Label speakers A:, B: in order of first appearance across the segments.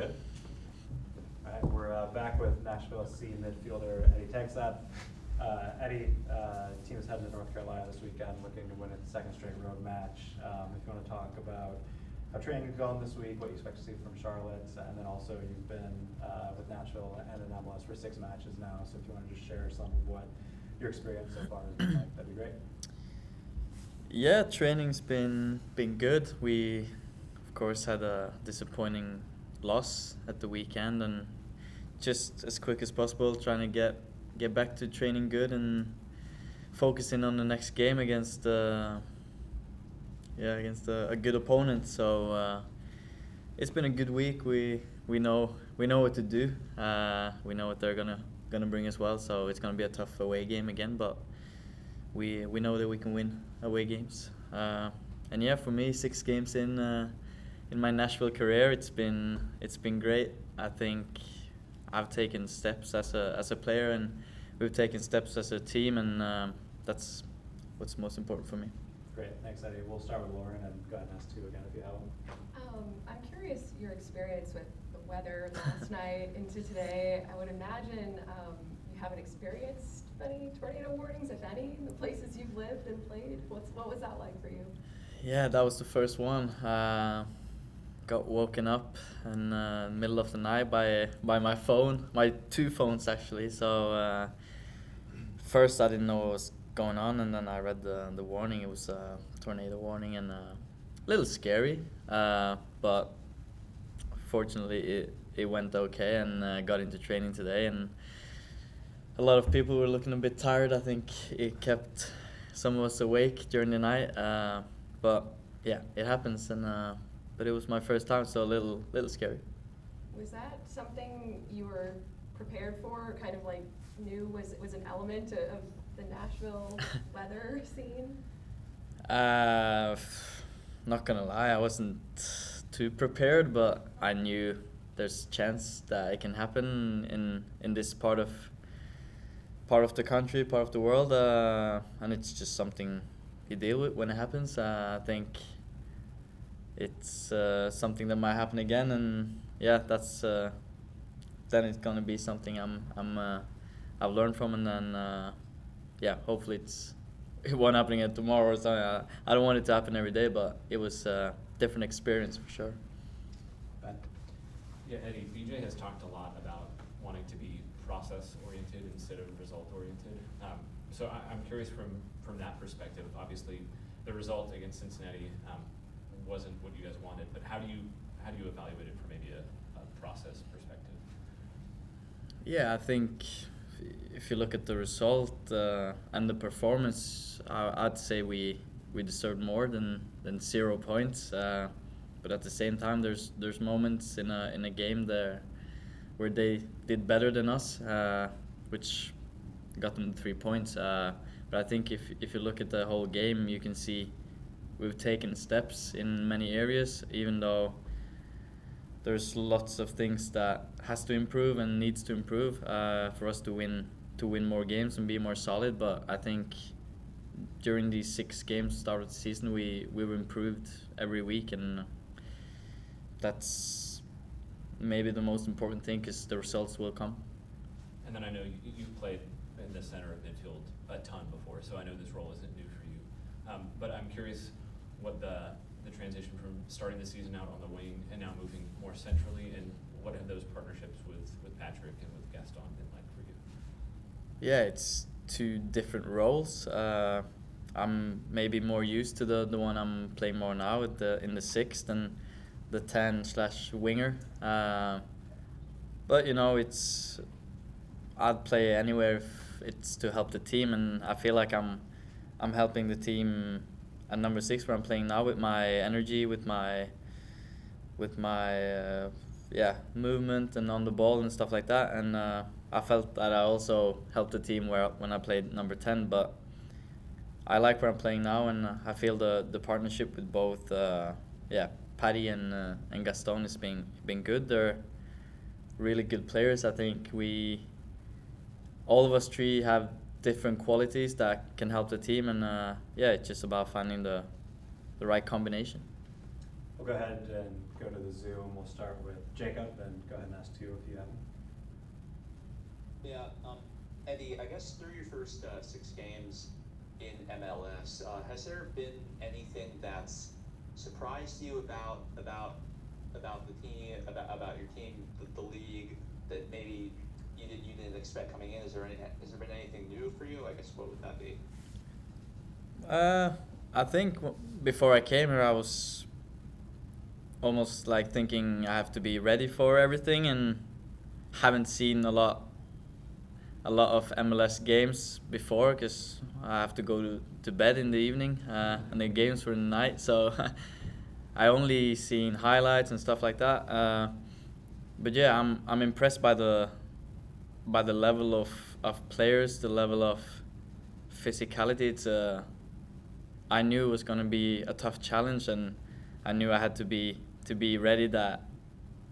A: good? All right, we're back with Nashville C midfielder Eddi Tagseth. Eddi, team is heading to North Carolina this weekend, looking to win its second straight road match. If you want to talk about how training has gone this week, what you expect to see from Charlotte, and then also you've been with Nashville and in MLS for 6 matches now. So if you want to just share some of what your experience so far has been like, that'd be great.
B: Yeah, training's been good. We, of course, had a disappointing loss at the weekend, and just as quick as possible, trying to get back to training good and focusing on the next game against a good opponent. So it's been a good week. We know what to do. We know what they're gonna bring as well. So it's gonna be a tough away game again, but we know that we can win away games. And yeah, for me, 6 games in my Nashville career, it's been great. I think I've taken steps as a player, and we've taken steps as a team, and that's what's most important for me.
A: Great, thanks, Eddi. We'll start with Lauren and go ahead and ask 2 again if you have them.
C: I'm curious your experience with the weather last night into today. I would imagine you haven't experienced any tornado warnings, if any, in the places you've lived and played. What was that like for you?
B: Yeah, that was the first one. Got woken up in the middle of the night by my phone, my 2 phones actually. So first I didn't know what was going on, and then I read the warning. It was a tornado warning, and a little scary, but fortunately it went okay, and got into training today, and a lot of people were looking a bit tired. I think it kept some of us awake during the night, but yeah, it happens, and but it was my first time, so a little scary.
C: Was that something you were prepared for, or kind of like knew was an element of the Nashville weather scene?
B: Not gonna lie, I wasn't too prepared, but I knew there's a chance that it can happen in this part of the country, part of the world, and it's just something you deal with when it happens. I think it's something that might happen again, and yeah, that's then it's gonna be something I've learned from, and then yeah, hopefully it won't happen again tomorrow. So I don't want it to happen every day, but it was a different experience for sure.
A: Ben?
D: Yeah, Eddi, BJ has talked a lot about wanting to be process-oriented instead of result-oriented. So I'm curious from that perspective. Obviously, the result against Cincinnati wasn't what you guys wanted, but how do you evaluate it from maybe a process perspective?
B: Yeah, I think if you look at the result and the performance, I'd say we deserved more than 0 points. But at the same time, there's moments in a game there where they did better than us, which got them 3 points. But I think if you look at the whole game, you can see we've taken steps in many areas, even though there's lots of things that has to improve and needs to improve for us to win more games and be more solid. But I think during these 6 games start of the season, we've improved every week, and that's maybe the most important thing, because the results will come.
D: And then I know you've played in the center of midfield a ton before, so I know this role isn't new for you. But I'm curious what the transition from starting the season out on the wing and now moving more centrally, and what have those partnerships with Patrick and with Gaston been like for you?
B: Yeah, it's 2 different roles. I'm maybe more used to the one I'm playing more now in the 6th than the 10/winger. But I'd play anywhere if it's to help the team, and I feel like I'm helping the team at number 6 where I'm playing now, with my energy, with my movement and on the ball and stuff like that. And I felt that I also helped the team when I played number 10. But I like where I'm playing now, and I feel the partnership with both Paddy and Gaston has been good. They're really good players. I think all of us 3 have different qualities that can help the team, and it's just about finding the right combination.
A: We'll go ahead and go to the Zoom. We'll start with Jacob and go ahead and ask two if you have them.
E: Yeah, Eddi, I guess through your first 6 games in MLS, has there been anything that's surprised you about the team, about your team, the league, that maybe you didn't expect coming in? Has there been anything new for you? I guess what would that be?
B: I think before I came here, I was almost like thinking I have to be ready for everything, and haven't seen a lot of MLS games before because I have to go to bed in the evening, and the games were in the night, so I only seen highlights and stuff like that. But yeah, I'm impressed by the level of players, the level of physicality. It's I knew it was gonna be a tough challenge, and I knew I had to be ready. That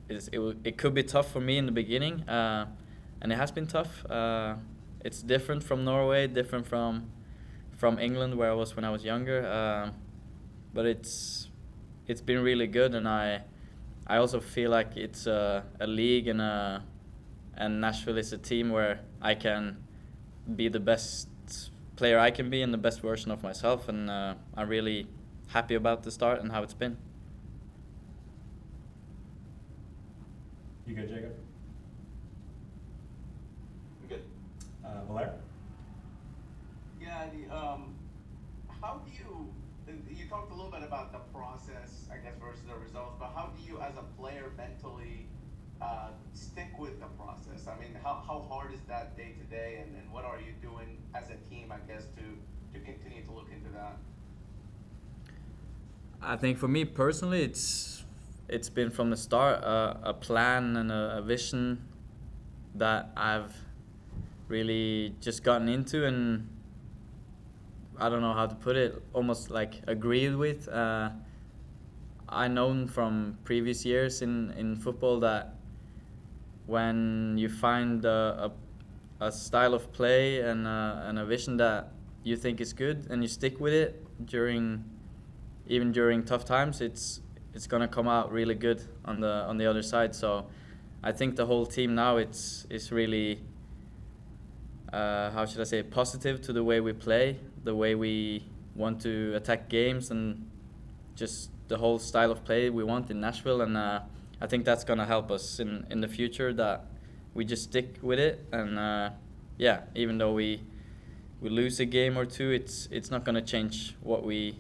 B: it could be tough for me in the beginning, and it has been tough. It's different from Norway, different from England where I was when I was younger, but it's been really good, and I also feel like it's a league and Nashville is a team where I can be the best player I can be and the best version of myself, and I'm really happy about the start and how it's been.
A: You good, Jacob?
E: I'm good.
A: Valer?
F: Yeah, how do you talked a little bit about the process, I guess, versus the results, but how do you as a player mentally stick with the process? I mean, how hard is that day to day, and what are you doing as a team, I guess, to continue to look into that?
B: I think for me personally, it's been from the start a plan and a vision that I've really just gotten into, and I don't know how to put it, almost like agreed with. I known from previous years in football that when you find a style of play and a vision that you think is good and you stick with it even during tough times, it's gonna come out really good on the other side. So I think the whole team now is really how should I say, positive to the way we play, the way we want to attack games, and just the whole style of play we want in Nashville. And I think that's gonna help us in the future, that we just stick with it. And yeah, even though we lose a game or two, it's not gonna change what we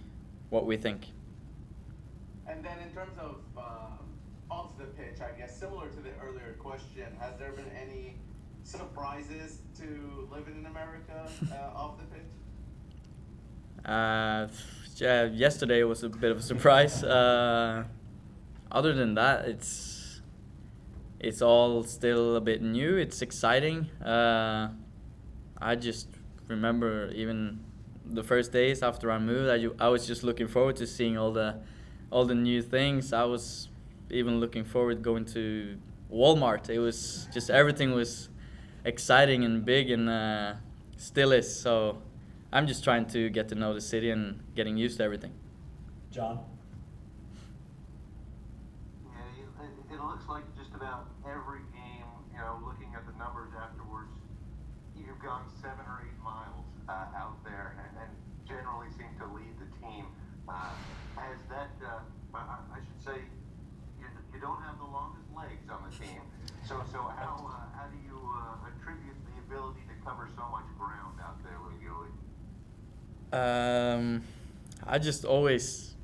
B: think.
F: And then in terms of off the pitch, I guess, similar to the earlier question, has there been any surprises to living in America off the pitch?
B: Yeah, yesterday was a bit of a surprise. Other than that, it's all still a bit new. It's exciting. I just remember even the first days after I moved, I was just looking forward to seeing all the new things. I was even looking forward going to Walmart. It was just, everything was exciting and big, and still is. So I'm just trying to get to know the city and getting used to everything.
A: John?
G: Yeah, it looks like just about every game, looking at the numbers afterwards, you've gone 7 or 8 miles out there and generally seem to lead the team. Has that, I should say, you don't have the longest legs on the team. So how do you attribute the ability to cover so much ground out there regularly?
B: I just always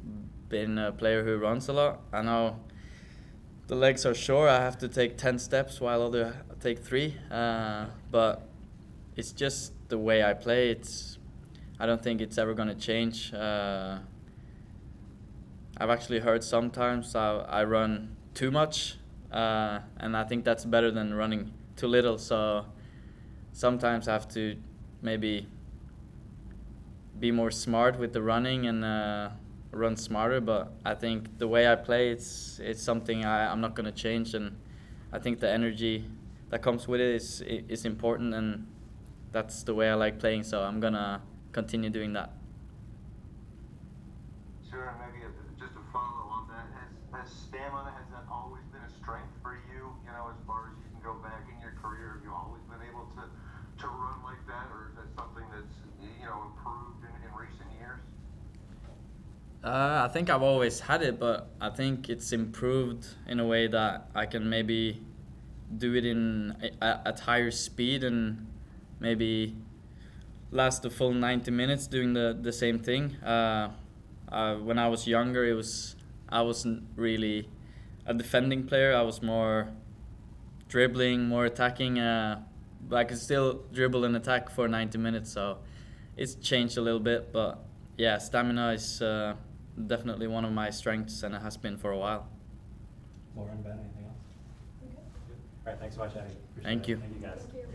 B: been a player who runs a lot. I know the legs are short. I have to take 10 steps while other take 3. But it's just the way I play. I don't think it's ever gonna change. I've actually heard sometimes I run too much, and I think that's better than running too little. So sometimes I have to maybe be more smart with the running and run smarter. But I think the way I play, it's something I'm not gonna change, and I think the energy that comes with it is important, and that's the way I like playing. So I'm gonna continue doing that.
G: So Sure, and maybe just a follow on that. Has stamina, has that always been a strength for you? You know, as far as you can go back in your career, have you always been able to run like that, or is that something that's, you know, improved in recent years?
B: I think I've always had it, but I think it's improved in a way that I can maybe do it at higher speed and maybe last the full 90 minutes doing the same thing. When I was younger, I wasn't really a defending player. I was more dribbling, more attacking. But I can still dribble and attack for 90 minutes, so it's changed a little bit. But yeah, stamina is definitely one of my strengths, and it has been for a while.
A: Lauren, Ben, anything else?
C: Okay.
A: All right, thanks so much, Eddie. Appreciate
B: Thank
A: it.
B: you.
A: Thank you, guys.
C: Thank you.